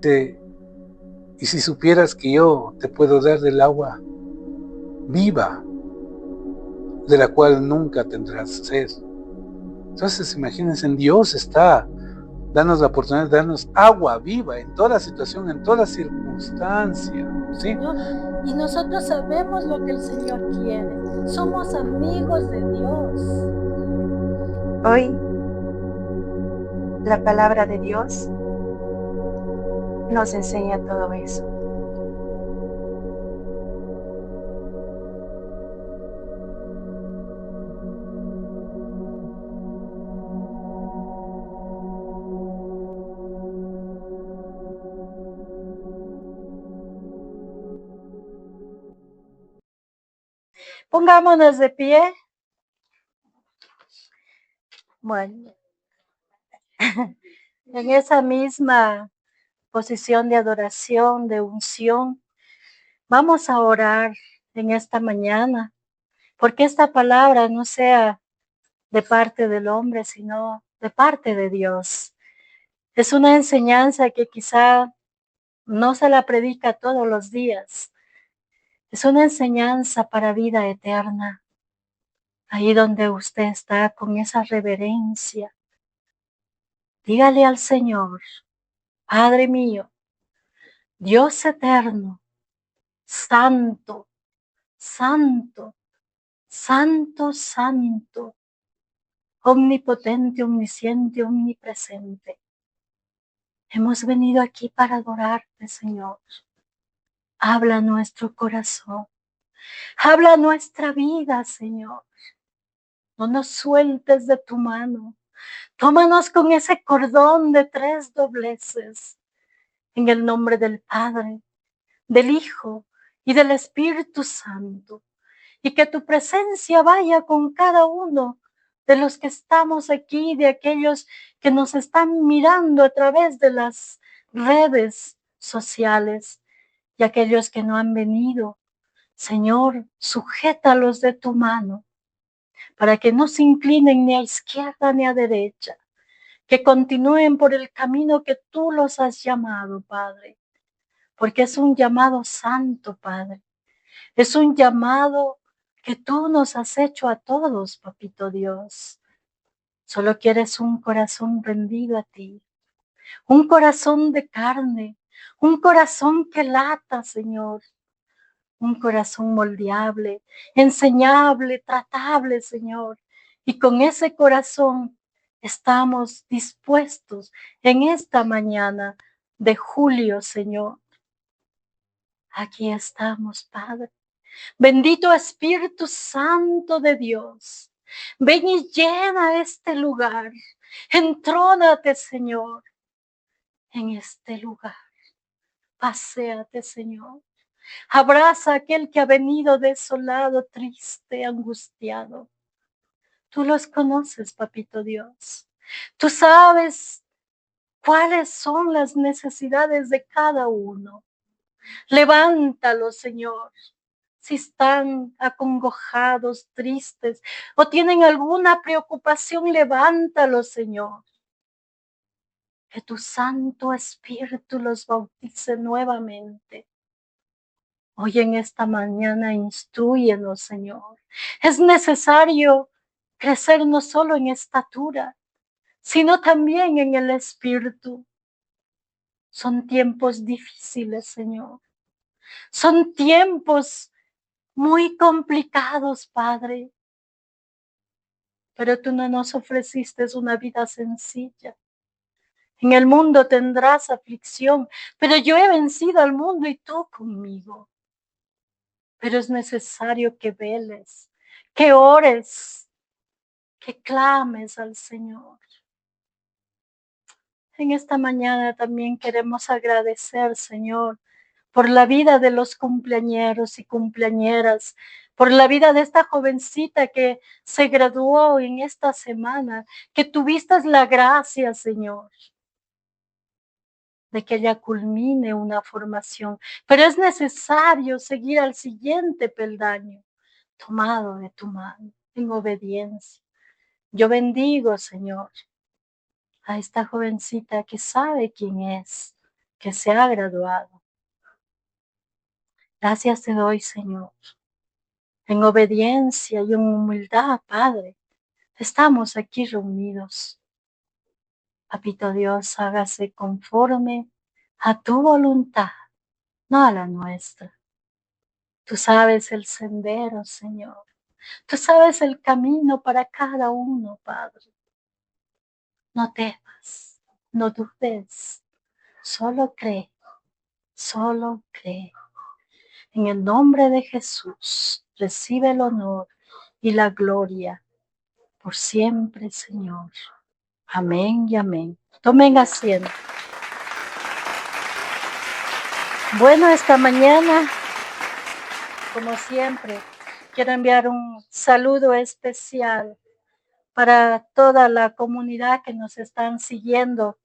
Y si supieras que yo te puedo dar del agua viva, de la cual nunca tendrás sed. Entonces, imagínense, en Dios está darnos la oportunidad de darnos agua viva en toda situación, en toda circunstancia, ¿sí? Señor, y nosotros sabemos lo que el Señor quiere. Somos amigos de Dios. Hoy la palabra de Dios nos enseña todo eso. Pongámonos de pie. Bueno, en esa misma posición de adoración, de unción, vamos a orar en esta mañana, porque esta palabra no sea de parte del hombre, sino de parte de Dios. Es una enseñanza que quizá no se la predica todos los días. Es una enseñanza para vida eterna. Ahí donde usted está con esa reverencia, dígale al Señor: Padre mío, Dios eterno, santo, santo, santo, santo, omnipotente, omnisciente, omnipresente. Hemos venido aquí para adorarte, Señor. Habla nuestro corazón. Habla nuestra vida, Señor. No nos sueltes de tu mano. Tómanos con ese cordón de 3 dobleces. En el nombre del Padre, del Hijo y del Espíritu Santo. Y que tu presencia vaya con cada uno de los que estamos aquí, de aquellos que nos están mirando a través de las redes sociales y aquellos que no han venido. Señor, sujétalos de tu mano para que no se inclinen ni a izquierda ni a derecha, que continúen por el camino que tú los has llamado, Padre, porque es un llamado santo, Padre. Es un llamado que tú nos has hecho a todos, Papito Dios. Solo quieres un corazón rendido a ti, un corazón de carne, un corazón que lata, Señor, un corazón moldeable, enseñable, tratable, Señor. Y con ese corazón estamos dispuestos en esta mañana de julio, Señor. Aquí estamos, Padre. Bendito Espíritu Santo de Dios, ven y llena este lugar. Entrónate, Señor, en este lugar. Paséate, Señor. Abraza a aquel que ha venido desolado, triste, angustiado. Tú los conoces, Papito Dios. Tú sabes cuáles son las necesidades de cada uno. Levántalos, Señor. Si están acongojados, tristes o tienen alguna preocupación, levántalos, Señor. Que tu Santo Espíritu los bautice nuevamente. Hoy en esta mañana instrúyenos, Señor. Es necesario crecer no solo en estatura, sino también en el Espíritu. Son tiempos difíciles, Señor. Son tiempos muy complicados, Padre. Pero tú no nos ofreciste una vida sencilla. En el mundo tendrás aflicción, pero yo he vencido al mundo y tú conmigo. Pero es necesario que veles, que ores, que clames al Señor. En esta mañana también queremos agradecer, Señor, por la vida de los cumpleañeros y cumpleañeras, por la vida de esta jovencita que se graduó en esta semana, que tuviste la gracia, Señor, de que ella culmine una formación. Pero es necesario seguir al siguiente peldaño, tomado de tu mano, en obediencia. Yo bendigo, Señor, a esta jovencita que sabe quién es, que se ha graduado. Gracias te doy, Señor. En obediencia y en humildad, Padre, estamos aquí reunidos. Papito Dios, hágase conforme a tu voluntad, no a la nuestra. Tú sabes el sendero, Señor. Tú sabes el camino para cada uno, Padre. No temas, no dudes, solo cree, solo cree. En el nombre de Jesús, recibe el honor y la gloria por siempre, Señor. Amén y amén. Tomen asiento. Bueno, esta mañana, como siempre, quiero enviar un saludo especial para toda la comunidad que nos están siguiendo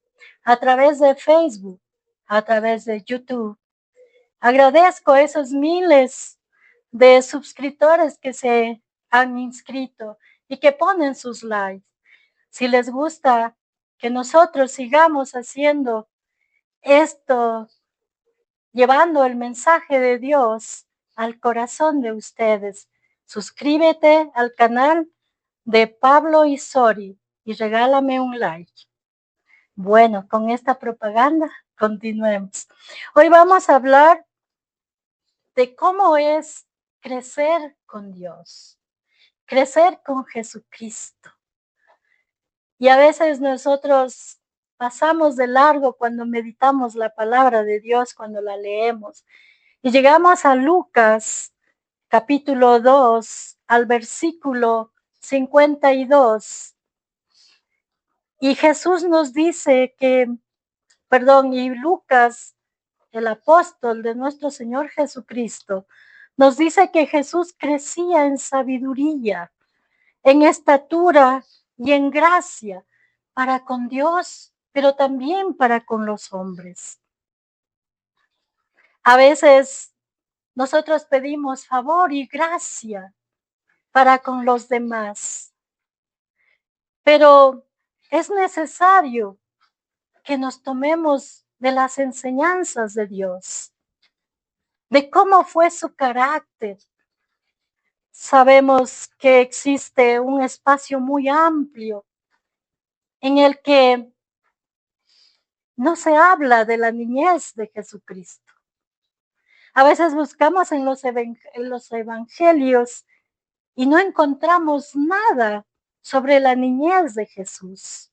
a través de Facebook, a través de YouTube. Agradezco a esos miles de suscriptores que se han inscrito y que ponen sus likes. Si les gusta que nosotros sigamos haciendo esto, llevando el mensaje de Dios al corazón de ustedes, suscríbete al canal de Pablo Isori y regálame un like. Bueno, con esta propaganda continuemos. Hoy vamos a hablar de cómo es crecer con Dios, crecer con Jesucristo. Y a veces nosotros pasamos de largo cuando meditamos la palabra de Dios, cuando la leemos. Y llegamos a Lucas, capítulo 2, al versículo 52. Y Jesús nos dice y Lucas, el apóstol de nuestro Señor Jesucristo, nos dice que Jesús crecía en sabiduría, en estatura y en gracia para con Dios, pero también para con los hombres. A veces nosotros pedimos favor y gracia para con los demás, pero es necesario que nos tomemos de las enseñanzas de Dios, de cómo fue su carácter. Sabemos que existe un espacio muy amplio en el que no se habla de la niñez de Jesucristo. A veces buscamos en los evangelios y no encontramos nada sobre la niñez de Jesús.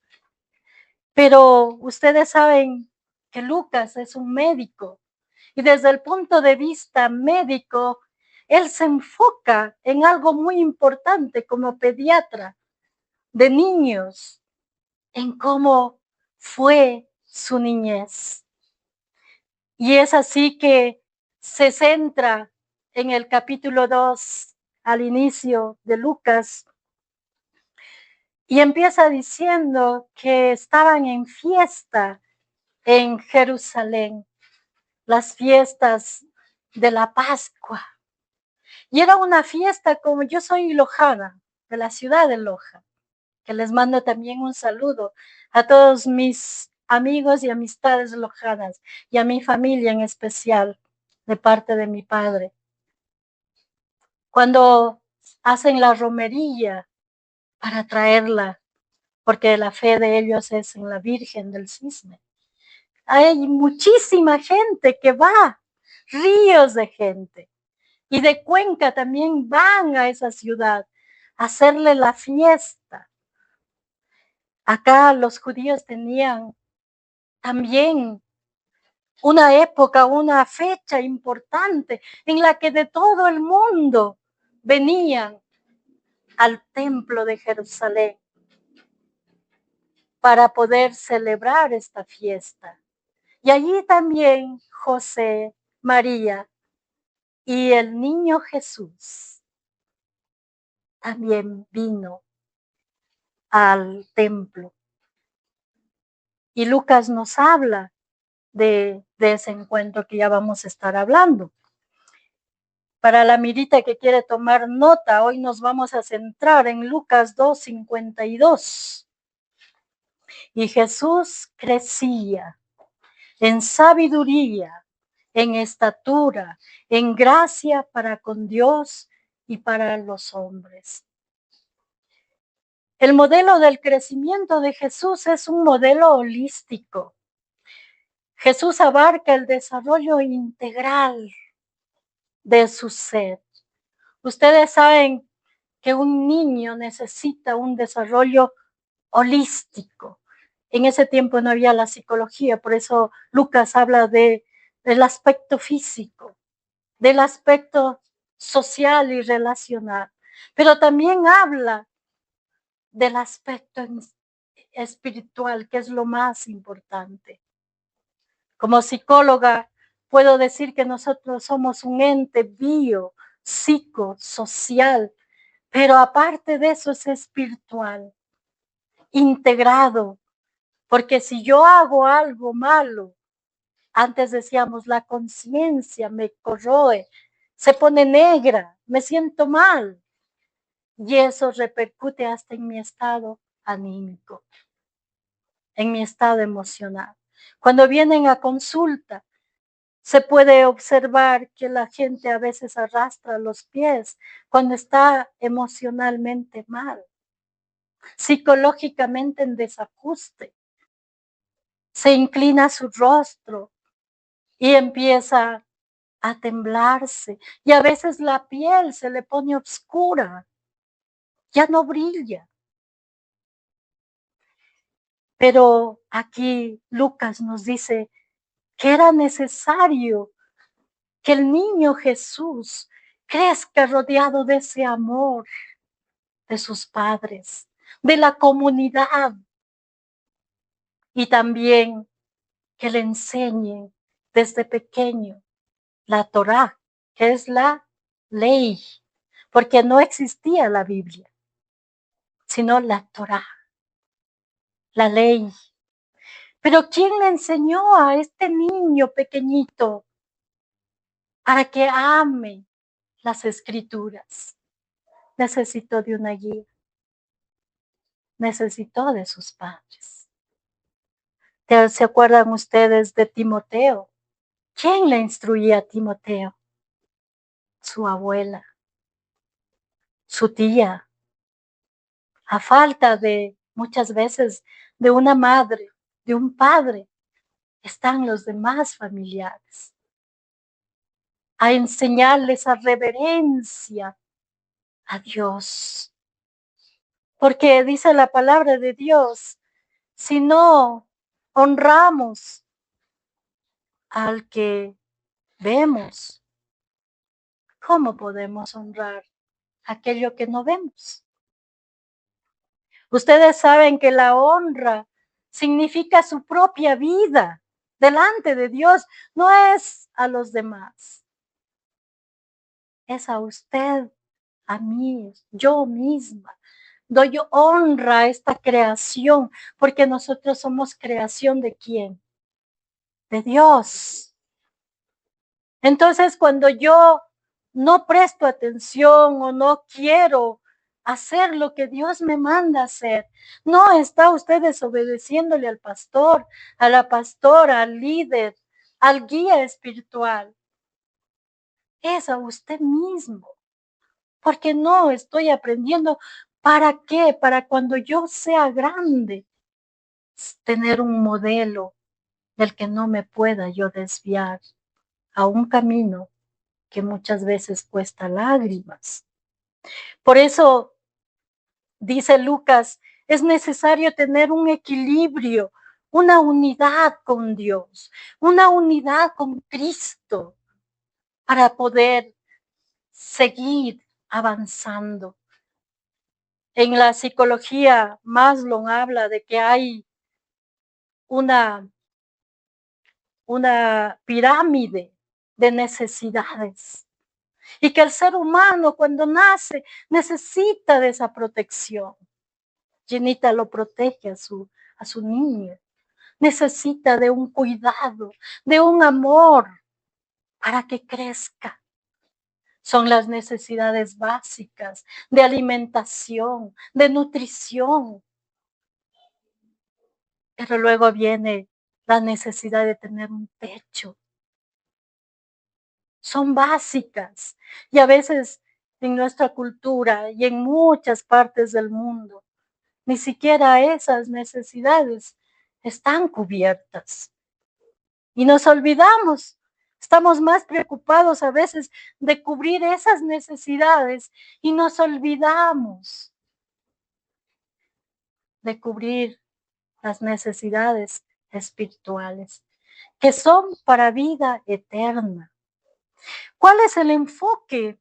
Pero ustedes saben que Lucas es un médico y desde el punto de vista médico, él se enfoca en algo muy importante como pediatra de niños, en cómo fue su niñez. Y es así que se centra en el capítulo 2, al inicio de Lucas, y empieza diciendo que estaban en fiesta en Jerusalén, las fiestas de la Pascua. Y era una fiesta como yo soy lojana, de la ciudad de Loja, que les mando también un saludo a todos mis amigos y amistades lojanas y a mi familia en especial, de parte de mi padre. Cuando hacen la romería para traerla, porque la fe de ellos es en la Virgen del Cisne. Hay muchísima gente que va, ríos de gente. Y de Cuenca también van a esa ciudad a hacerle la fiesta. Acá los judíos tenían también una época, una fecha importante en la que de todo el mundo venían al templo de Jerusalén para poder celebrar esta fiesta. Y allí también José, María y el niño Jesús también vino al templo. Y Lucas nos habla de ese encuentro que ya vamos a estar hablando. Para la mirita que quiere tomar nota, hoy nos vamos a centrar en Lucas 2:52. Y Jesús crecía en sabiduría, en estatura, en gracia para con Dios y para los hombres. El modelo del crecimiento de Jesús es un modelo holístico. Jesús abarca el desarrollo integral de su ser. Ustedes saben que un niño necesita un desarrollo holístico. En ese tiempo no había la psicología, por eso Lucas habla del aspecto físico, del aspecto social y relacional, pero también habla del aspecto espiritual, que es lo más importante. Como psicóloga, puedo decir que nosotros somos un ente psicosocial, pero aparte de eso es espiritual, integrado, porque si yo hago algo malo, antes decíamos la conciencia me corroe, se pone negra, me siento mal, y eso repercute hasta en mi estado anímico, en mi estado emocional. Cuando vienen a consulta, se puede observar que la gente a veces arrastra los pies cuando está emocionalmente mal, psicológicamente en desajuste. Se inclina su rostro y empieza a temblarse. Y a veces la piel se le pone oscura, ya no brilla. Pero aquí Lucas nos dice que era necesario que el niño Jesús crezca rodeado de ese amor de sus padres, de la comunidad, y también que le enseñen desde pequeño la Torá, que es la ley, porque no existía la Biblia, sino la Torá, la ley. Pero ¿quién le enseñó a este niño pequeñito para que ame las escrituras? Necesitó de una guía, necesitó de sus padres. ¿Se acuerdan ustedes de Timoteo? ¿Quién le instruía a Timoteo? Su abuela, su tía, a falta de muchas veces de una madre, de un padre, están los demás familiares, a enseñarles a reverencia a Dios. Porque dice la palabra de Dios, si no honramos al que vemos, ¿cómo podemos honrar aquello que no vemos? Ustedes saben que la honra significa su propia vida delante de Dios, no es a los demás. Es a usted, a mí, yo misma. Doy honra a esta creación, porque nosotros somos creación ¿de quién? De Dios. Entonces, cuando yo no presto atención o no quiero hacer lo que Dios me manda hacer, no está usted desobedeciéndole al pastor, a la pastora, al líder, al guía espiritual. Es a usted mismo, porque no estoy aprendiendo. ¿Para qué? Para cuando yo sea grande, tener un modelo del que no me pueda yo desviar a un camino que muchas veces cuesta lágrimas. Por eso, dice Lucas, es necesario tener un equilibrio, una unidad con Dios, una unidad con Cristo para poder seguir avanzando. En la psicología, Maslow habla de que hay una pirámide de necesidades y que el ser humano cuando nace necesita de esa protección. Jenita lo protege a su niño, necesita de un cuidado, de un amor para que crezca. Son las necesidades básicas de alimentación, de nutrición. Pero luego viene la necesidad de tener un techo. Son básicas y a veces en nuestra cultura y en muchas partes del mundo, ni siquiera esas necesidades están cubiertas. Y nos olvidamos, estamos más preocupados a veces de cubrir esas necesidades y nos olvidamos de cubrir las necesidades espirituales, que son para vida eterna. ¿Cuál es el enfoque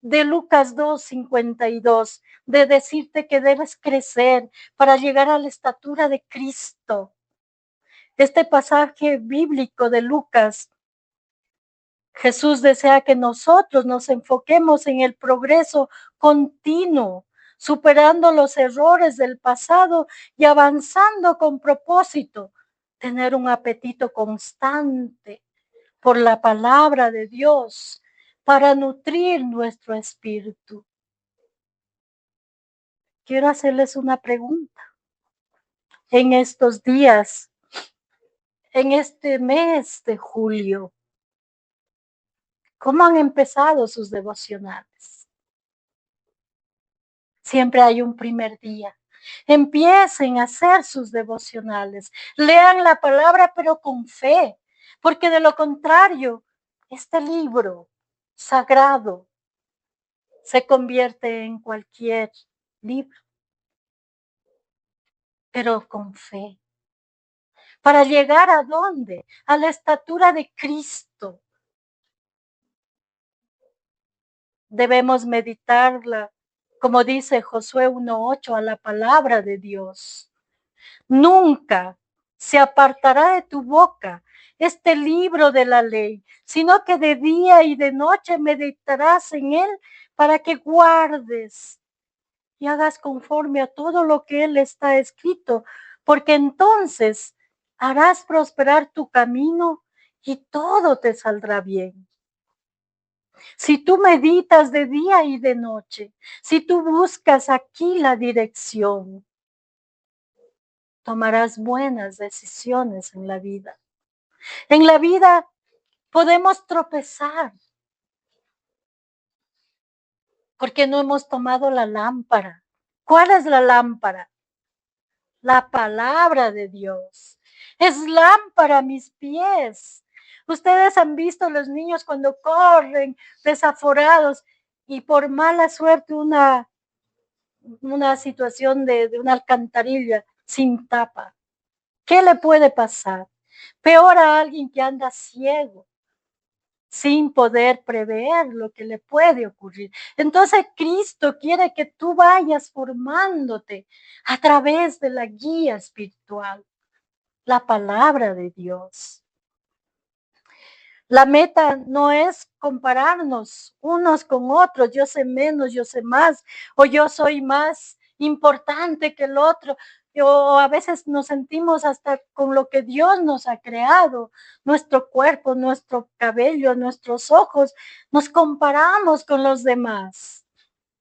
de Lucas 2:52? De decirte que debes crecer para llegar a la estatura de Cristo. Este pasaje bíblico de Lucas, Jesús desea que nosotros nos enfoquemos en el progreso continuo, superando los errores del pasado y avanzando con propósito, tener un apetito constante por la palabra de Dios para nutrir nuestro espíritu. Quiero hacerles una pregunta. En estos días, en este mes de julio, ¿cómo han empezado sus devocionales? Siempre hay un primer día. Empiecen a hacer sus devocionales. Lean la palabra, pero con fe, porque de lo contrario, este libro sagrado se convierte en cualquier libro, pero con fe. ¿Para llegar a dónde? A la estatura de Cristo. Debemos meditarla, como dice Josué 1:8, a la palabra de Dios. Nunca se apartará de tu boca este libro de la ley, sino que de día y de noche meditarás en él para que guardes y hagas conforme a todo lo que él está escrito, porque entonces harás prosperar tu camino y todo te saldrá bien. Si tú meditas de día y de noche, si tú buscas aquí la dirección, tomarás buenas decisiones en la vida. En la vida podemos tropezar porque no hemos tomado la lámpara. ¿Cuál es la lámpara? La palabra de Dios. Es lámpara a mis pies. Ustedes han visto los niños cuando corren desaforados y por mala suerte una situación de una alcantarilla sin tapa. ¿Qué le puede pasar? Peor a alguien que anda ciego, sin poder prever lo que le puede ocurrir. Entonces Cristo quiere que tú vayas formándote a través de la guía espiritual, la palabra de Dios. La meta no es compararnos unos con otros, yo sé menos, yo sé más, o yo soy más importante que el otro, o a veces nos sentimos hasta con lo que Dios nos ha creado, nuestro cuerpo, nuestro cabello, nuestros ojos, nos comparamos con los demás.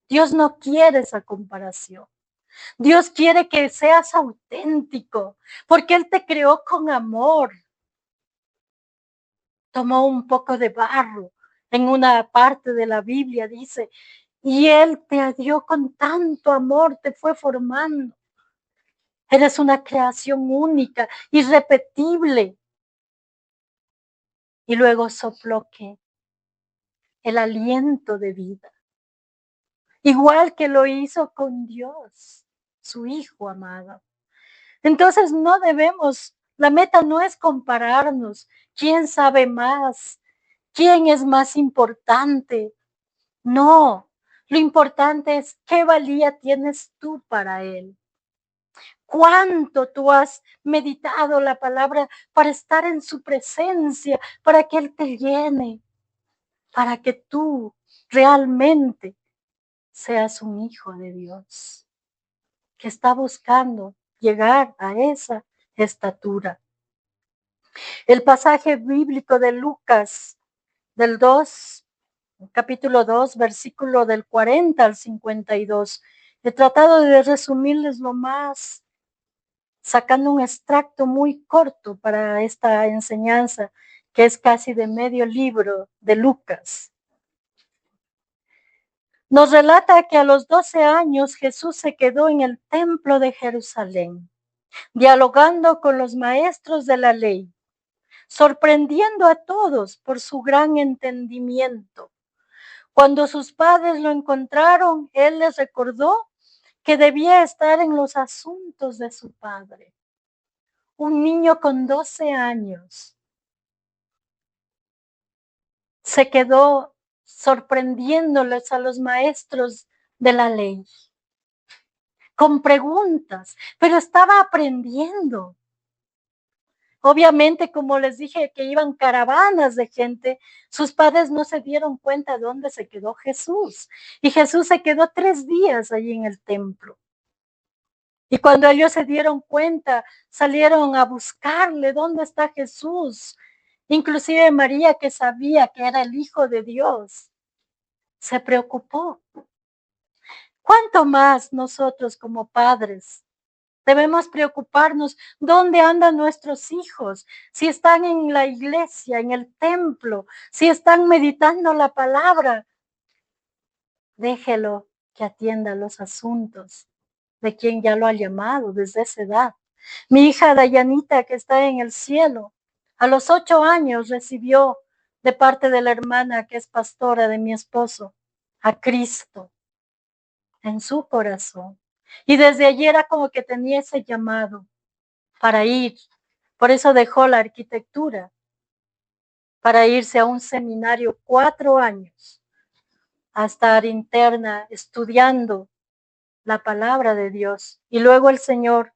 Dios no quiere esa comparación. Dios quiere que seas auténtico, porque Él te creó con amor. Tomó un poco de barro. En una parte de la Biblia dice, y Él te dio con tanto amor, te fue formando. Eres una creación única, irrepetible. Y luego sopló que el aliento de vida. Igual que lo hizo con Dios, su Hijo amado. Entonces no debemos, la meta no es compararnos. ¿Quién sabe más? ¿Quién es más importante? No, lo importante es qué valía tienes tú para Él. ¿Cuánto tú has meditado la palabra para estar en su presencia, para que Él te llene, para que tú realmente seas un hijo de Dios que está buscando llegar a esa estatura? El pasaje bíblico de Lucas del capítulo 2, versículo del 40 al 52. He tratado de resumirles lo más sacando un extracto muy corto para esta enseñanza, que es casi de medio libro de Lucas. Nos relata que a los 12 años Jesús se quedó en el templo de Jerusalén, dialogando con los maestros de la ley, sorprendiendo a todos por su gran entendimiento. Cuando sus padres lo encontraron, él les recordó que debía estar en los asuntos de su padre. Un niño con 12 años se quedó sorprendiéndoles a los maestros de la ley con preguntas, pero estaba aprendiendo. Obviamente, como les dije, que iban caravanas de gente, sus padres no se dieron cuenta de dónde se quedó Jesús. Y Jesús se quedó 3 días allí en el templo. Y cuando ellos se dieron cuenta, salieron a buscarle dónde está Jesús. Inclusive María, que sabía que era el Hijo de Dios, se preocupó. ¿Cuánto más nosotros como padres debemos preocuparnos dónde andan nuestros hijos? Si están en la iglesia, en el templo, si están meditando la palabra, déjelo que atienda los asuntos de quien ya lo ha llamado desde esa edad. Mi hija Dayanita, que está en el cielo, a los 8 años recibió de parte de la hermana que es pastora de mi esposo a Cristo en su corazón. Y desde allí era como que tenía ese llamado para ir. Por eso dejó la arquitectura para irse a un seminario 4 años, a estar interna estudiando la palabra de Dios. Y luego el Señor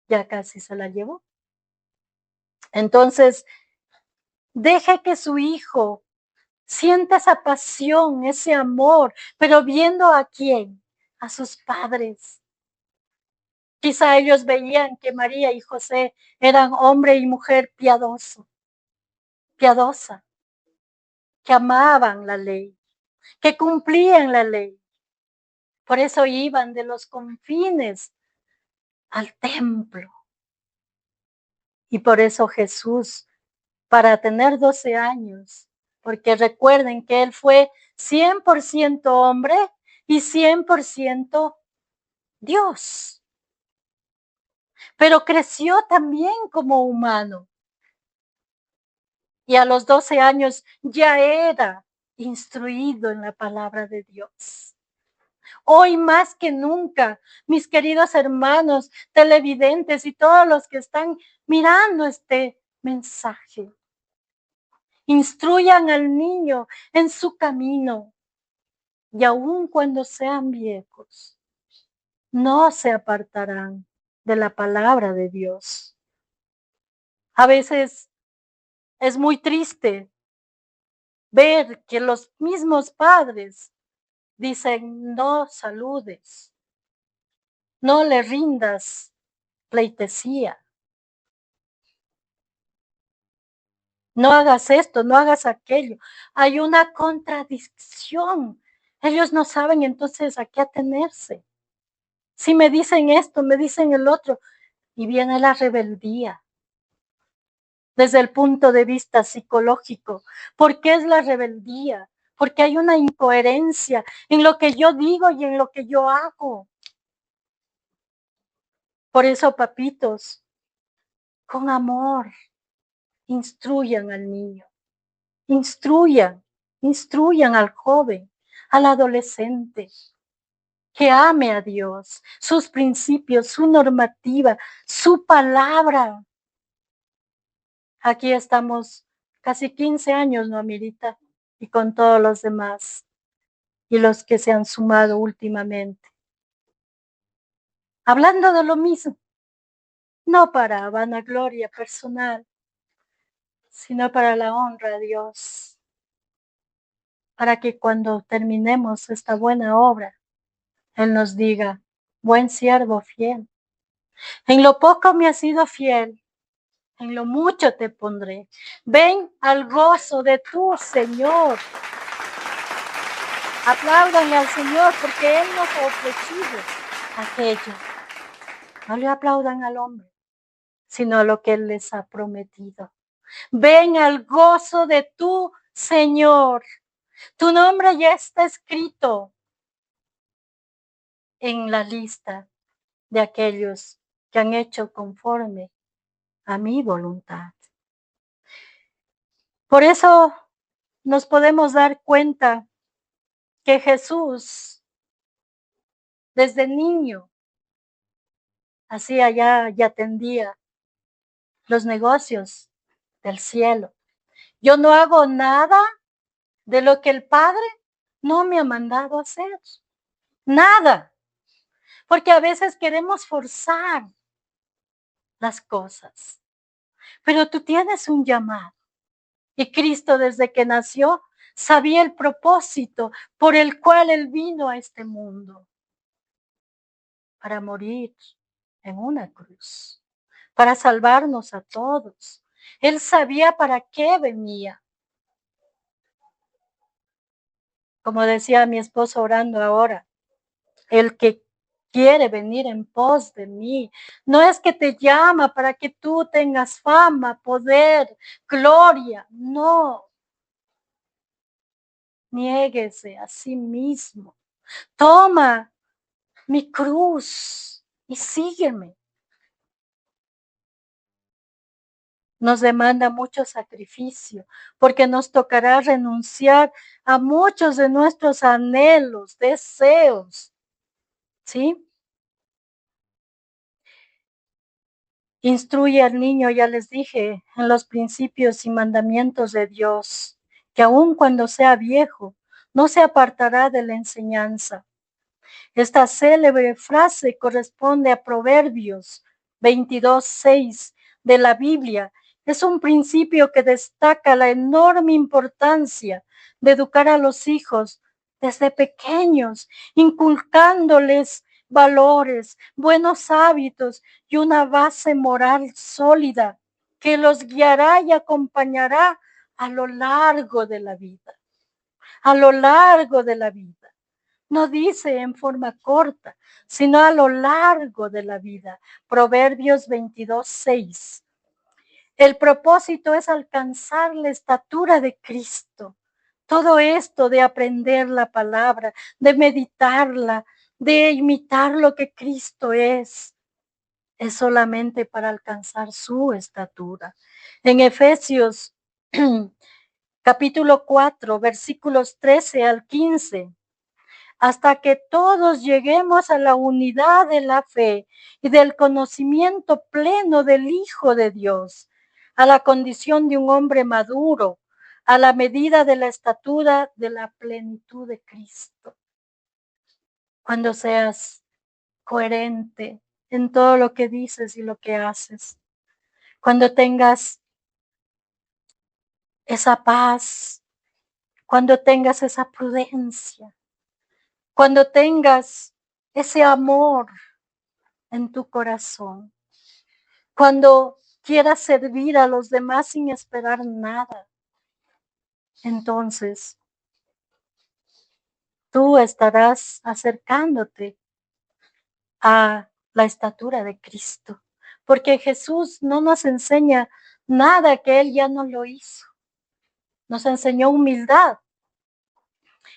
ya casi se la llevó. Entonces, deje que su hijo sienta esa pasión, ese amor, pero viendo a quién, a sus padres. Quizá ellos veían que María y José eran hombre y mujer piadosa, que amaban la ley, que cumplían la ley. Por eso iban de los confines al templo. Y por eso Jesús, para tener 12 años, porque recuerden que él fue 100% hombre y 100% Dios. Pero creció también como humano. Y a los 12 años ya era instruido en la palabra de Dios. Hoy más que nunca, mis queridos hermanos televidentes y todos los que están mirando este mensaje, instruyan al niño en su camino y aun cuando sean viejos, no se apartarán de la palabra de Dios. A veces es muy triste ver que los mismos padres dicen: no saludes, no le rindas pleitesía, no hagas esto, no hagas aquello. Hay una contradicción. Ellos no saben entonces a qué atenerse. Si me dicen esto, me dicen el otro, y viene la rebeldía. Desde el punto de vista psicológico, ¿por qué es la rebeldía? Porque hay una incoherencia en lo que yo digo y en lo que yo hago. Por eso, papitos, con amor, instruyan al niño, instruyan al joven, al adolescente, que ame a Dios, sus principios, su normativa, su palabra. Aquí estamos casi 15 años, ¿no, Mirita? Y con todos los demás y los que se han sumado últimamente. Hablando de lo mismo, no para vanagloria personal, sino para la honra a Dios. Para que cuando terminemos esta buena obra, Él nos diga: buen siervo fiel. En lo poco me has sido fiel, en lo mucho te pondré. Ven al gozo de tu Señor. Apláudanle al Señor porque Él nos ha ofrecido aquello. No le aplaudan al hombre, sino a lo que Él les ha prometido. Ven al gozo de tu Señor. Tu nombre ya está escrito en la lista de aquellos que han hecho conforme a mi voluntad. Por eso nos podemos dar cuenta que Jesús, desde niño, hacía ya y atendía los negocios del cielo. Yo no hago nada de lo que el Padre no me ha mandado hacer. Nada. Porque a veces queremos forzar las cosas. Pero tú tienes un llamado. Y Cristo, desde que nació, sabía el propósito por el cual Él vino a este mundo. Para morir en una cruz. Para salvarnos a todos. Él sabía para qué venía. Como decía mi esposo orando ahora, el que quiere venir en pos de mí, no es que te llama para que tú tengas fama, poder, gloria, no. Niéguese a sí mismo. Toma mi cruz y sígueme. Nos demanda mucho sacrificio, porque nos tocará renunciar a muchos de nuestros anhelos, deseos, ¿sí? Instruye al niño, ya les dije, en los principios y mandamientos de Dios, que aun cuando sea viejo, no se apartará de la enseñanza. Esta célebre frase corresponde a Proverbios 22:6 de la Biblia. Es un principio que destaca la enorme importancia de educar a los hijos desde pequeños, inculcándoles valores, buenos hábitos y una base moral sólida que los guiará y acompañará a lo largo de la vida. A lo largo de la vida. No dice en forma corta, sino a lo largo de la vida. Proverbios 22:6. El propósito es alcanzar la estatura de Cristo. Todo esto de aprender la palabra, de meditarla, de imitar lo que Cristo es solamente para alcanzar su estatura. En Efesios capítulo 4, versículos 13 al 15. Hasta que todos lleguemos a la unidad de la fe y del conocimiento pleno del Hijo de Dios, a la condición de un hombre maduro, a la medida de la estatura de la plenitud de Cristo. Cuando seas coherente en todo lo que dices y lo que haces, cuando tengas esa paz, cuando tengas esa prudencia, cuando tengas ese amor en tu corazón, cuando quieras servir a los demás sin esperar nada, entonces tú estarás acercándote a la estatura de Cristo, porque Jesús no nos enseña nada que Él ya no lo hizo, nos enseñó humildad.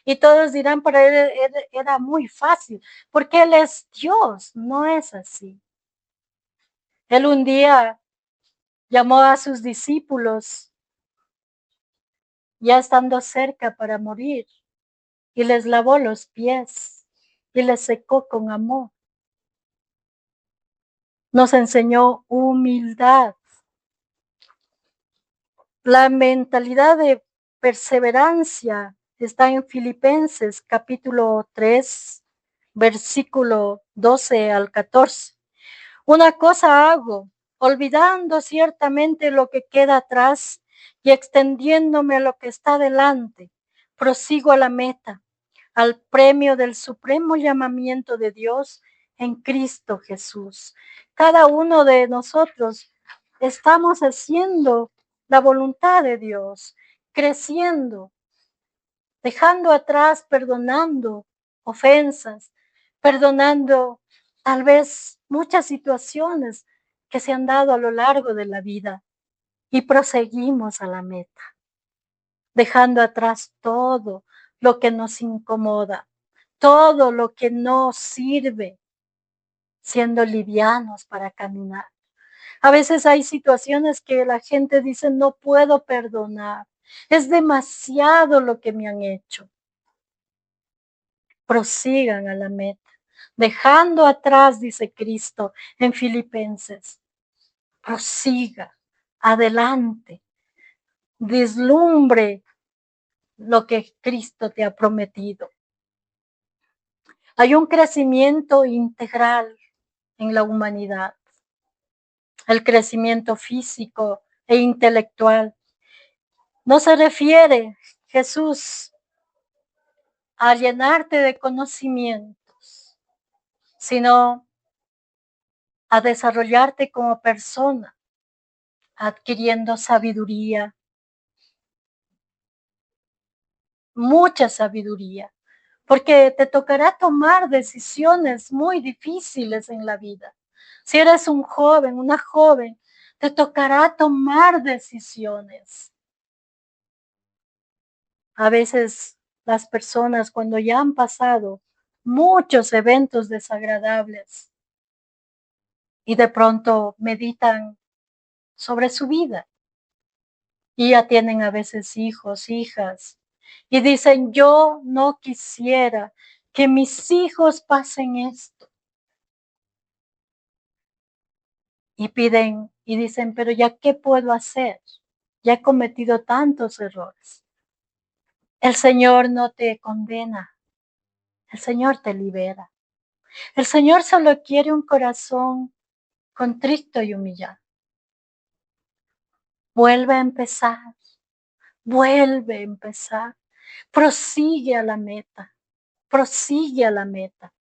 Y todos dirán, para Él era muy fácil, porque Él es Dios, no es así. Él un día llamó a sus discípulos, ya estando cerca para morir, y les lavó los pies y les secó con amor. Nos enseñó humildad. La mentalidad de perseverancia está en Filipenses capítulo 3, versículo 12 al 14. Una cosa hago, olvidando ciertamente lo que queda atrás y extendiéndome a lo que está delante, prosigo a la meta, al premio del supremo llamamiento de Dios en Cristo Jesús. Cada uno de nosotros estamos haciendo la voluntad de Dios, creciendo, dejando atrás, perdonando ofensas, perdonando tal vez muchas situaciones que se han dado a lo largo de la vida y proseguimos a la meta, dejando atrás todo lo que nos incomoda, todo lo que no sirve, siendo livianos para caminar. A veces hay situaciones que la gente dice, no puedo perdonar, es demasiado lo que me han hecho. Prosigan a la meta, dejando atrás, dice Cristo en Filipenses, prosiga, adelante, deslumbre lo que Cristo te ha prometido. Hay un crecimiento integral en la humanidad, el crecimiento físico e intelectual. No se refiere Jesús a llenarte de conocimientos, sino a desarrollarte como persona, adquiriendo sabiduría, mucha sabiduría, porque te tocará tomar decisiones muy difíciles en la vida. Si eres un joven, una joven, te tocará tomar decisiones. A veces las personas, cuando ya han pasado muchos eventos desagradables y de pronto meditan sobre su vida y ya tienen a veces hijos, hijas, y dicen, yo no quisiera que mis hijos pasen esto. Y piden y dicen, pero ya, ¿qué puedo hacer? Ya he cometido tantos errores. El Señor no te condena, el Señor te libera. El Señor solo quiere un corazón contrito y humillado. Vuelve a empezar, vuelve a empezar. Prosigue a la meta, prosigue a la meta,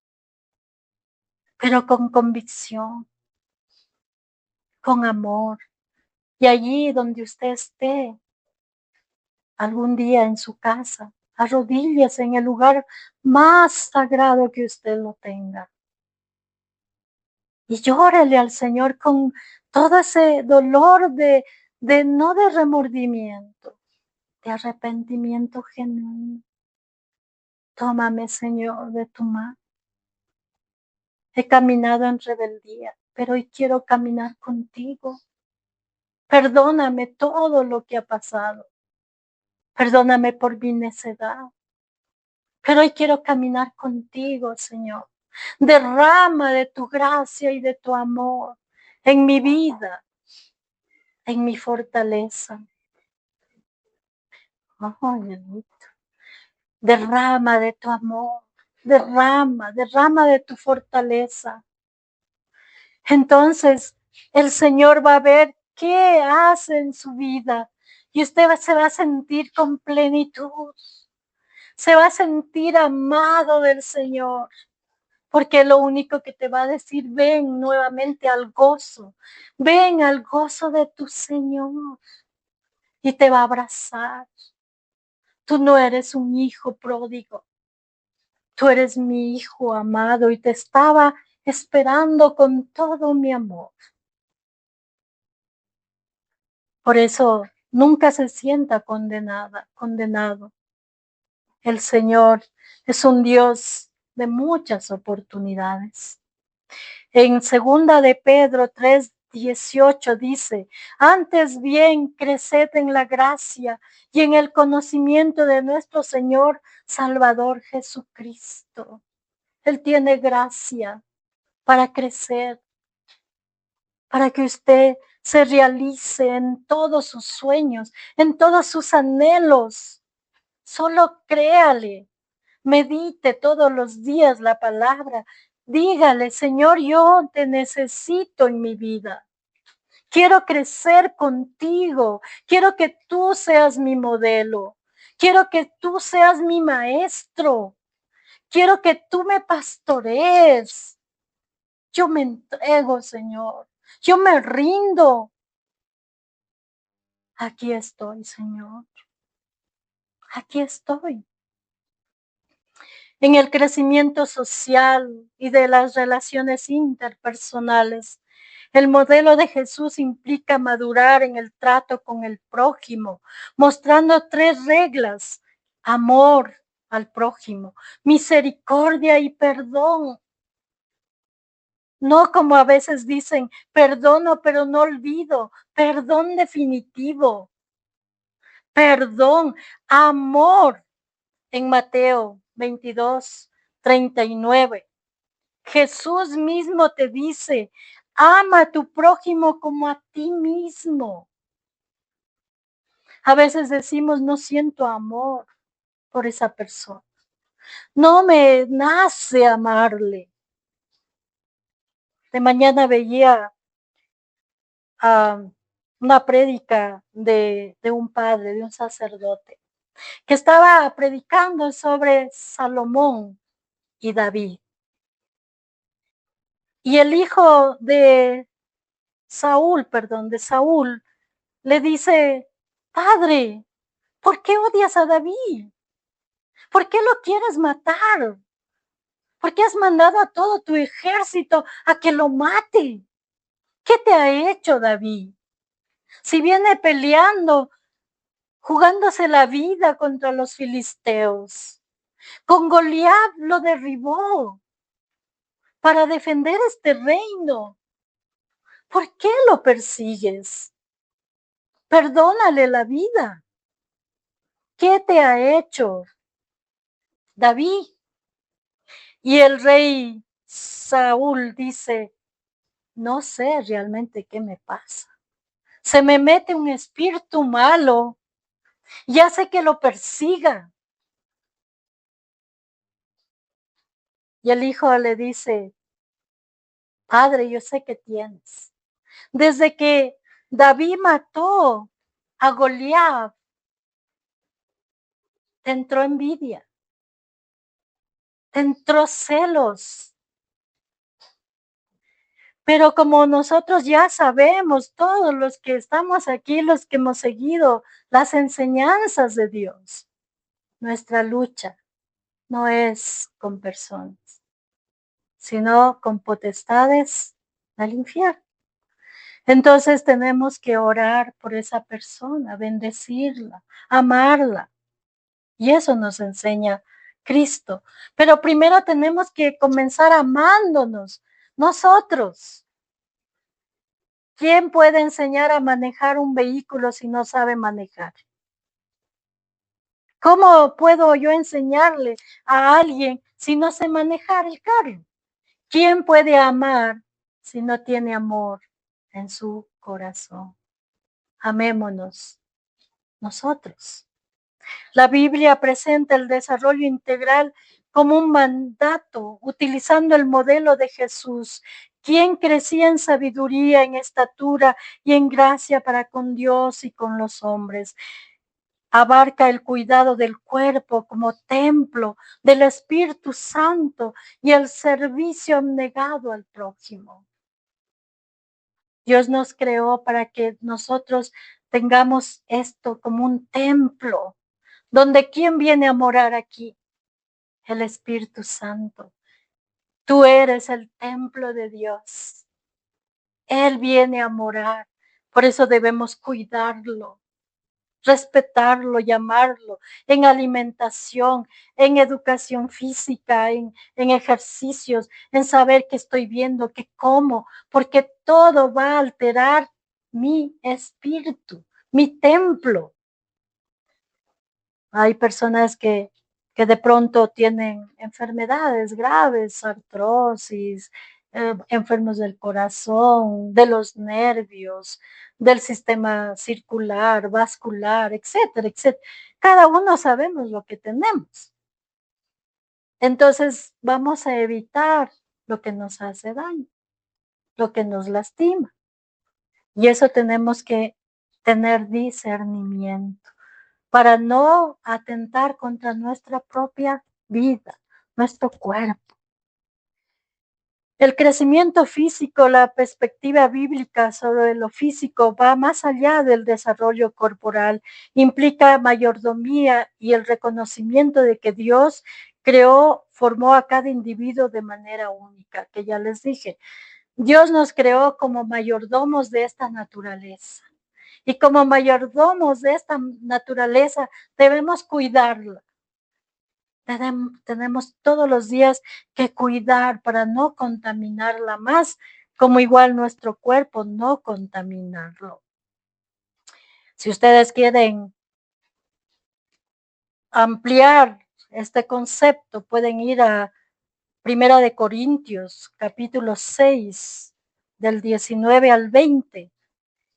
pero con convicción, con amor. Y allí donde usted esté, algún día en su casa, arrodíllese en el lugar más sagrado que usted lo tenga. Y llórele al Señor con todo ese dolor no de remordimiento, de arrepentimiento genuino. Tómame, Señor, de tu mano. He caminado en rebeldía, pero hoy quiero caminar contigo. Perdóname todo lo que ha pasado. Perdóname por mi necedad. Pero hoy quiero caminar contigo, Señor. Derrama de tu gracia y de tu amor en mi vida, en mi fortaleza. Oh, bendito. Derrama de tu amor, derrama de tu fortaleza. Entonces el Señor va a ver qué hace en su vida y usted se va a sentir con plenitud. Se va a sentir amado del Señor, porque lo único que te va a decir, ven nuevamente al gozo, ven al gozo de tu Señor y te va a abrazar. Tú no eres un hijo pródigo, tú eres mi hijo amado y te estaba esperando con todo mi amor. Por eso nunca se sienta condenado. El Señor es un Dios de muchas oportunidades. En 2 de Pedro 3:18 dice, antes bien creced en la gracia y en el conocimiento de nuestro Señor Salvador Jesucristo. Él tiene gracia para crecer, para que usted se realice en todos sus sueños, en todos sus anhelos. Solo créale, medite todos los días la palabra. Dígale, Señor, yo te necesito en mi vida. Quiero crecer contigo. Quiero que tú seas mi modelo. Quiero que tú seas mi maestro. Quiero que tú me pastorees. Yo me entrego, Señor. Yo me rindo. Aquí estoy, Señor. Aquí estoy. en el crecimiento social y de las relaciones interpersonales. El modelo de Jesús implica madurar en el trato con el prójimo, mostrando 3 reglas: amor al prójimo, misericordia y perdón. No como a veces dicen, perdono pero no olvido, perdón definitivo, perdón, amor. En Mateo 22:39, Jesús mismo te dice, ama a tu prójimo como a ti mismo. A veces decimos, no siento amor por esa persona. No me nace amarle. De mañana veía una prédica de un padre, de un sacerdote, que estaba predicando sobre Salomón y David. Y el hijo de Saúl, le dice, padre, ¿por qué odias a David? ¿Por qué lo quieres matar? ¿Por qué has mandado a todo tu ejército a que lo mate? ¿Qué te ha hecho David? Si viene peleando, jugándose la vida contra los filisteos. Con Goliat lo derribó para defender este reino. ¿Por qué lo persigues? Perdónale la vida. ¿Qué te ha hecho David? Y el rey Saúl dice, no sé realmente qué me pasa. Se me mete un espíritu malo y hace que lo persiga. Y el hijo le dice, padre, yo sé que tienes. Desde que David mató a Goliat, te entró envidia, te entró celos. Pero como nosotros ya sabemos, todos los que estamos aquí, los que hemos seguido las enseñanzas de Dios, nuestra lucha no es con personas, sino con potestades del infierno. Entonces tenemos que orar por esa persona, bendecirla, amarla. Y eso nos enseña Cristo. Pero primero tenemos que comenzar amándonos nosotros. ¿Quién puede enseñar a manejar un vehículo si no sabe manejar? ¿Cómo puedo yo enseñarle a alguien si no sé manejar el carro? ¿Quién puede amar si no tiene amor en su corazón? Amémonos nosotros. La Biblia presenta el desarrollo integral como un mandato, utilizando el modelo de Jesús, quien crecía en sabiduría, en estatura y en gracia para con Dios y con los hombres. Abarca el cuidado del cuerpo como templo del Espíritu Santo y el servicio abnegado al prójimo. Dios nos creó para que nosotros tengamos esto como un templo, donde ¿quién viene a morar aquí? El Espíritu Santo. Tú eres el templo de Dios. Él viene a morar. Por eso debemos cuidarlo, respetarlo, llamarlo en alimentación, en educación física, en ejercicios, en saber qué estoy viendo, qué como, porque todo va a alterar mi espíritu, mi templo. Hay personas que de pronto tienen enfermedades graves, artrosis, enfermos del corazón, de los nervios, del sistema circular, vascular, etcétera, etcétera. Cada uno sabemos lo que tenemos. Entonces vamos a evitar lo que nos hace daño, lo que nos lastima. Y eso tenemos que tener discernimiento para no atentar contra nuestra propia vida, nuestro cuerpo. El crecimiento físico, la perspectiva bíblica sobre lo físico va más allá del desarrollo corporal, implica mayordomía y el reconocimiento de que Dios formó a cada individuo de manera única, que ya les dije. Dios nos creó como mayordomos de esta naturaleza. Y como mayordomos de esta naturaleza debemos cuidarla. Tenemos todos los días que cuidar para no contaminarla más, como igual nuestro cuerpo, no contaminarlo. Si ustedes quieren ampliar este concepto, pueden ir a Primera de Corintios, capítulo 6, del 19 al 20.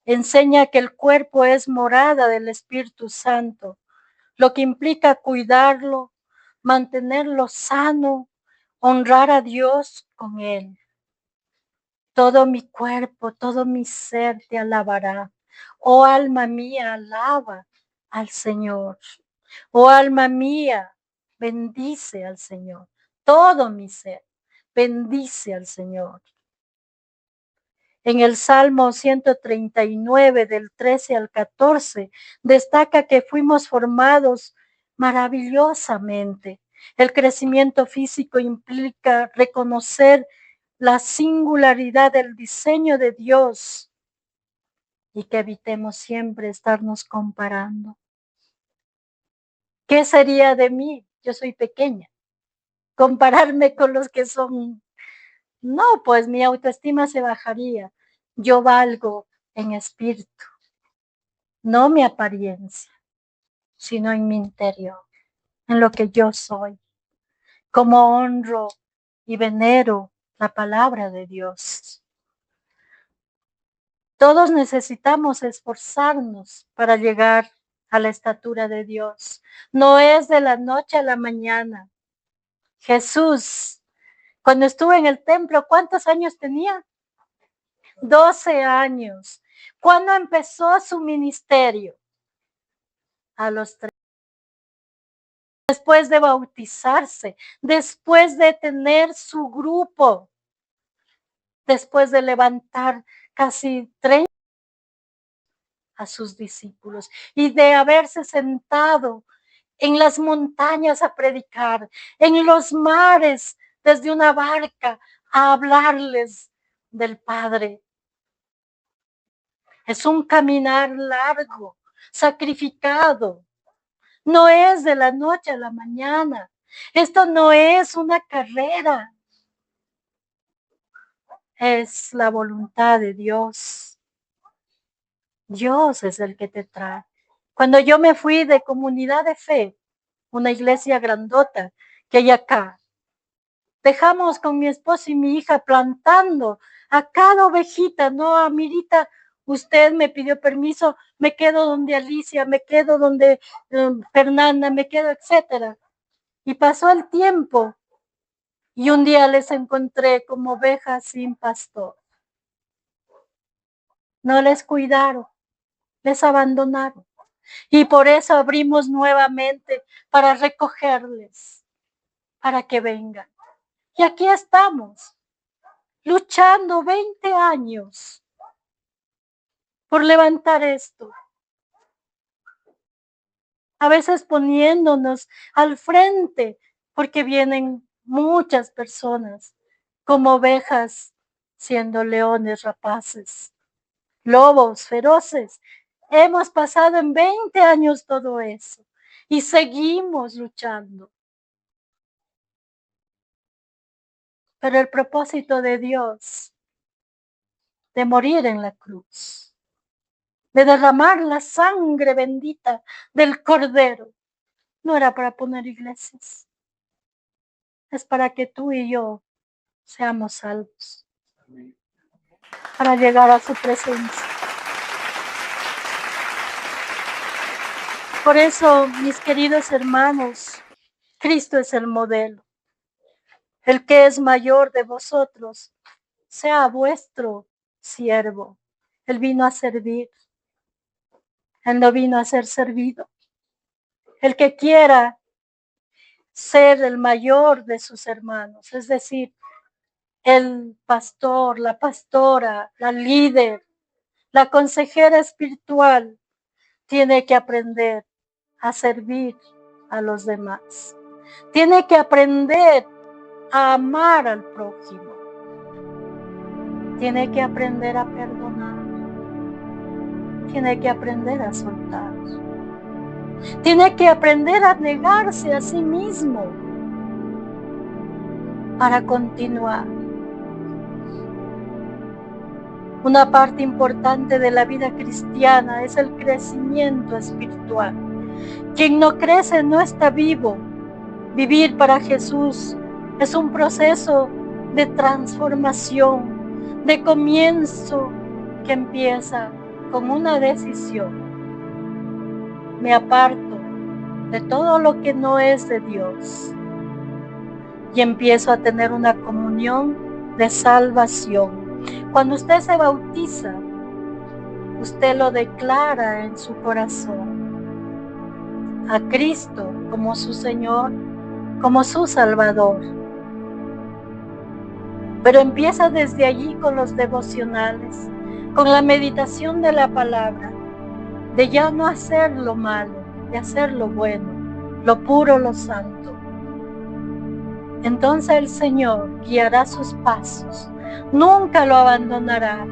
Enseña que el cuerpo es morada del Espíritu Santo, lo que implica cuidarlo, mantenerlo sano, honrar a Dios con él. Todo mi cuerpo, todo mi ser te alabará. Oh alma mía, alaba al Señor. Oh alma mía, bendice al Señor. Todo mi ser, bendice al Señor. En el Salmo 139, del 13 al 14, destaca que fuimos formados maravillosamente. El crecimiento físico implica reconocer la singularidad del diseño de Dios y que evitemos siempre estarnos comparando. ¿Qué sería de mí? Yo soy pequeña. Compararme con los que son... No, pues mi autoestima se bajaría. Yo valgo en espíritu, no mi apariencia, sino en mi interior, en lo que yo soy. Como honro y venero la palabra de Dios. Todos necesitamos esforzarnos para llegar a la estatura de Dios. No es de la noche a la mañana. Jesús, cuando estuvo en el templo, ¿cuántos años tenía? 12 años. ¿Cuándo empezó su ministerio? A los 3. Después de bautizarse, después de tener su grupo, después de levantar casi 30 a sus discípulos y de haberse sentado en las montañas a predicar, en los mares desde una barca a hablarles del Padre. Es un caminar largo, sacrificado. No es de la noche a la mañana. Esto no es una carrera. Es la voluntad de Dios. Dios es el que te trae. Cuando yo me fui de Comunidad de Fe, una iglesia grandota que hay acá, dejamos con mi esposo y mi hija plantando a cada ovejita, no a Mirita, usted me pidió permiso, me quedo donde Alicia, me quedo donde Fernanda, me quedo, etcétera. Y pasó el tiempo y un día les encontré como ovejas sin pastor. No les cuidaron, les abandonaron. Y por eso abrimos nuevamente para recogerles, para que vengan. Y aquí estamos, luchando 20 años por levantar esto. A veces poniéndonos al frente, porque vienen muchas personas como ovejas siendo leones rapaces, lobos feroces. Hemos pasado en 20 años todo eso y seguimos luchando. Pero el propósito de Dios de morir en la cruz, de derramar la sangre bendita del Cordero, no era para poner iglesias. Es para que tú y yo seamos salvos, para llegar a su presencia. Por eso, mis queridos hermanos, Cristo es el modelo. El que es mayor de vosotros, sea vuestro siervo. Él vino a servir. Él no vino a ser servido. El que quiera ser el mayor de sus hermanos, es decir, el pastor, la pastora, la líder, la consejera espiritual, tiene que aprender a servir a los demás. Tiene que aprender a amar al prójimo. Tiene que aprender a perdonar. Tiene que aprender a soltar. Tiene que aprender a negarse a sí mismo para continuar. Una parte importante de la vida cristiana es el crecimiento espiritual. Quien no crece no está vivo. Vivir para Jesús es un proceso de transformación, de comienzo que empieza con una decisión. Me aparto de todo lo que no es de Dios y empiezo a tener una comunión de salvación. Cuando usted se bautiza, usted lo declara en su corazón a Cristo como su Señor, como su Salvador. Pero empieza desde allí con los devocionales, con la meditación de la palabra, de ya no hacer lo malo, de hacer lo bueno, lo puro, lo santo. Entonces el Señor guiará sus pasos, nunca lo abandonará,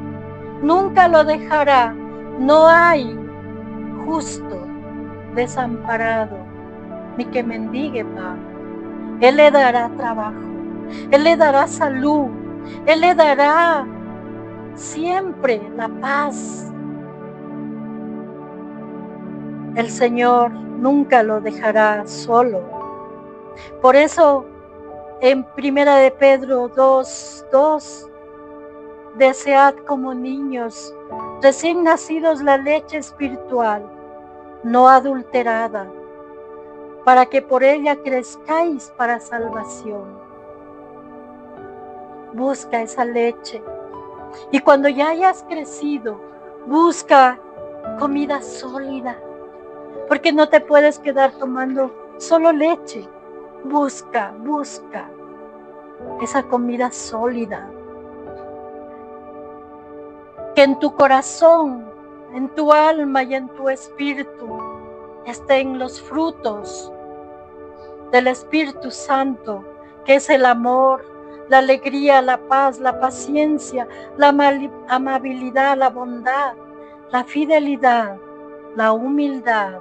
nunca lo dejará. No hay justo desamparado, ni que mendigue pan. Él le dará trabajo, Él le dará salud, Él le dará siempre la paz. El Señor nunca lo dejará solo. Por eso en 1 de Pedro 2:2, desead como niños recién nacidos la leche espiritual, no adulterada, para que por ella crezcáis para salvación. Busca esa leche. Y cuando ya hayas crecido, busca comida sólida, porque no te puedes quedar tomando solo leche. Busca esa comida sólida. Que en tu corazón, en tu alma y en tu espíritu estén los frutos del Espíritu Santo, que es el amor, la alegría, la paz, la paciencia, la amabilidad, la bondad, la fidelidad, la humildad,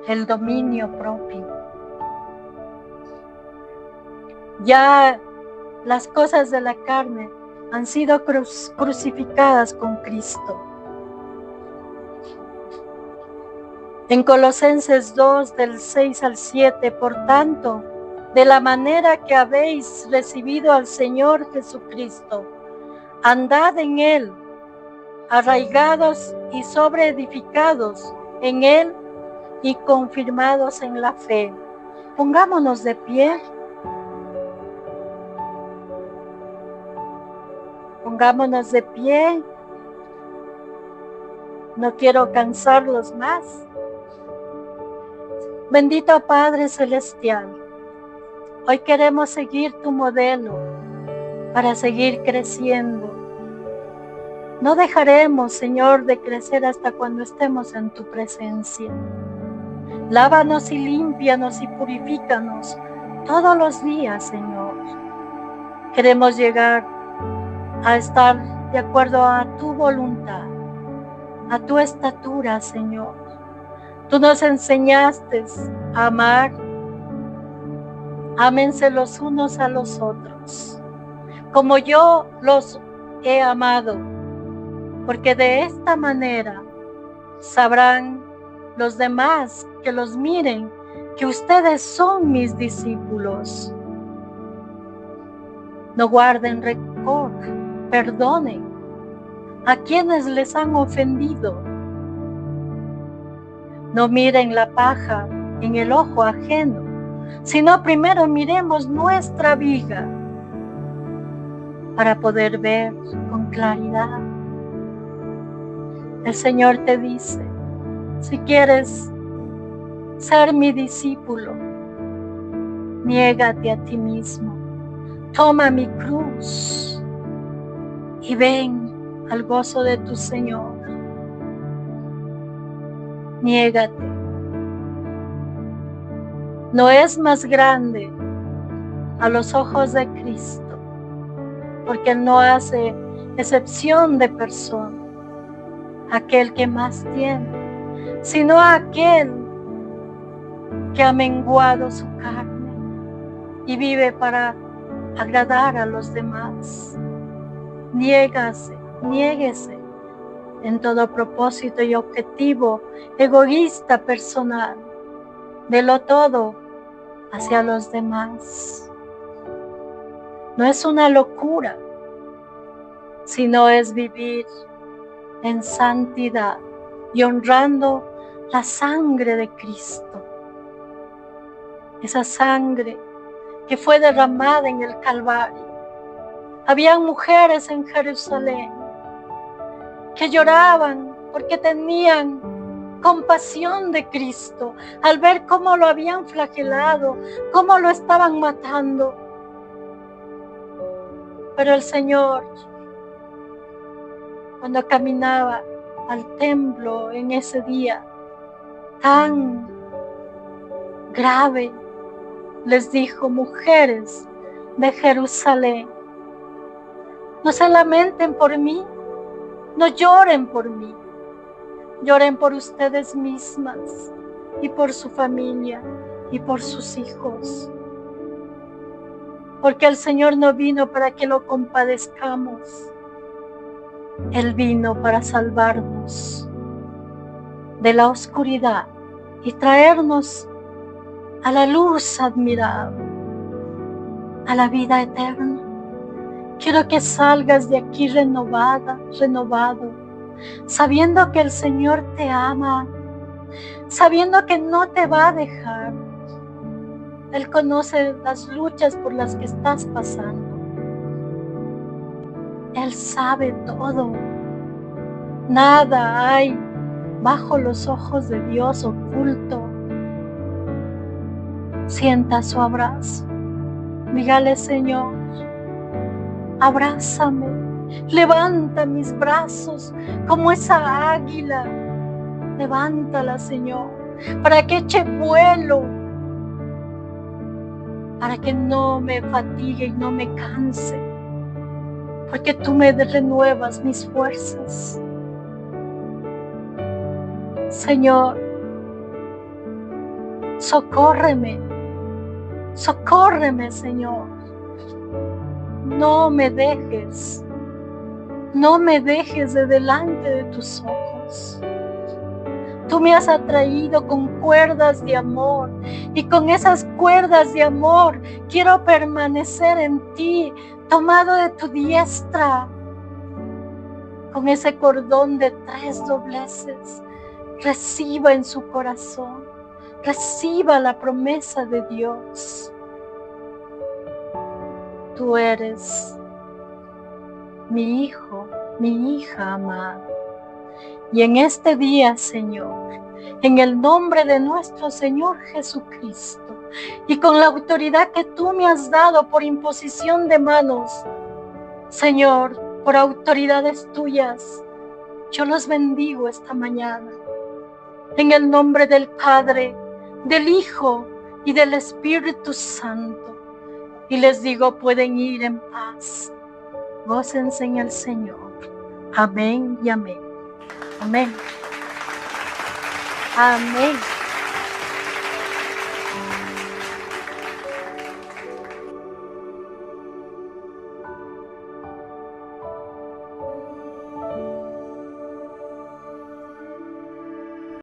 el dominio propio. Ya las cosas de la carne han sido crucificadas con Cristo. En Colosenses 2, del 6 al 7, por tanto, de la manera que habéis recibido al Señor Jesucristo, andad en Él, arraigados y sobreedificados en Él y confirmados en la fe. Pongámonos de pie. Pongámonos de pie. No quiero cansarlos más. Bendito Padre Celestial, hoy queremos seguir tu modelo para seguir creciendo. No dejaremos, Señor, de crecer hasta cuando estemos en tu presencia. Lávanos y límpianos y purifícanos todos los días, Señor. Queremos llegar a estar de acuerdo a tu voluntad, a tu estatura, Señor. Tú nos enseñaste a amar. Ámense los unos a los otros, como yo los he amado, porque de esta manera sabrán los demás que los miren, que ustedes son mis discípulos. No guarden rencor, perdonen a quienes les han ofendido. No miren la paja en el ojo ajeno, sino primero miremos nuestra viga para poder ver con claridad. El Señor te dice, si quieres ser mi discípulo, niégate a ti mismo, toma mi cruz y ven al gozo de tu Señor. Niégate. no es más grande a los ojos de Cristo, porque Él no hace excepción de persona, aquel que más tiene, sino aquel que ha menguado su carne y vive para agradar a los demás. Niéguese en todo propósito y objetivo egoísta personal, delo todo hacia los demás. No es una locura, sino es vivir en santidad y honrando la sangre de Cristo. Esa sangre que fue derramada en el Calvario. Habían mujeres en Jerusalén que lloraban porque tenían compasión de Cristo al ver cómo lo habían flagelado, cómo lo estaban matando. Pero el Señor, cuando caminaba al templo en ese día tan grave, les dijo: mujeres de Jerusalén, no se lamenten por mí, no lloren por mí, lloren por ustedes mismas y por su familia y por sus hijos. Porque el Señor no vino para que lo compadezcamos, Él vino para salvarnos de la oscuridad y traernos a la luz admirable, a la vida eterna. Quiero que salgas de aquí renovado, sabiendo que el Señor te ama, sabiendo que no te va a dejar. Él conoce las luchas por las que estás pasando. Él sabe todo. Nada hay bajo los ojos de Dios oculto. Sienta su abrazo. Dígale: Señor, abrázame, levanta mis brazos como esa águila. Levántala, Señor, para que eche vuelo, para que no me fatigue y no me canse, porque tú me renuevas mis fuerzas. Señor, socórreme, Señor. No me dejes de delante de tus ojos. Tú me has atraído con cuerdas de amor, y con esas cuerdas de amor quiero permanecer en ti, tomado de tu diestra, con ese cordón de 3 dobleces. Reciba en su corazón, reciba la promesa de Dios. Tú eres mi hijo, mi hija amada. Y en este día, Señor, en el nombre de nuestro Señor Jesucristo, y con la autoridad que tú me has dado por imposición de manos, Señor, por autoridades tuyas, yo los bendigo esta mañana. En el nombre del Padre, del Hijo y del Espíritu Santo. Y les digo: pueden ir en paz. Gócense en el Señor. Amén y amén. Amén. Amén.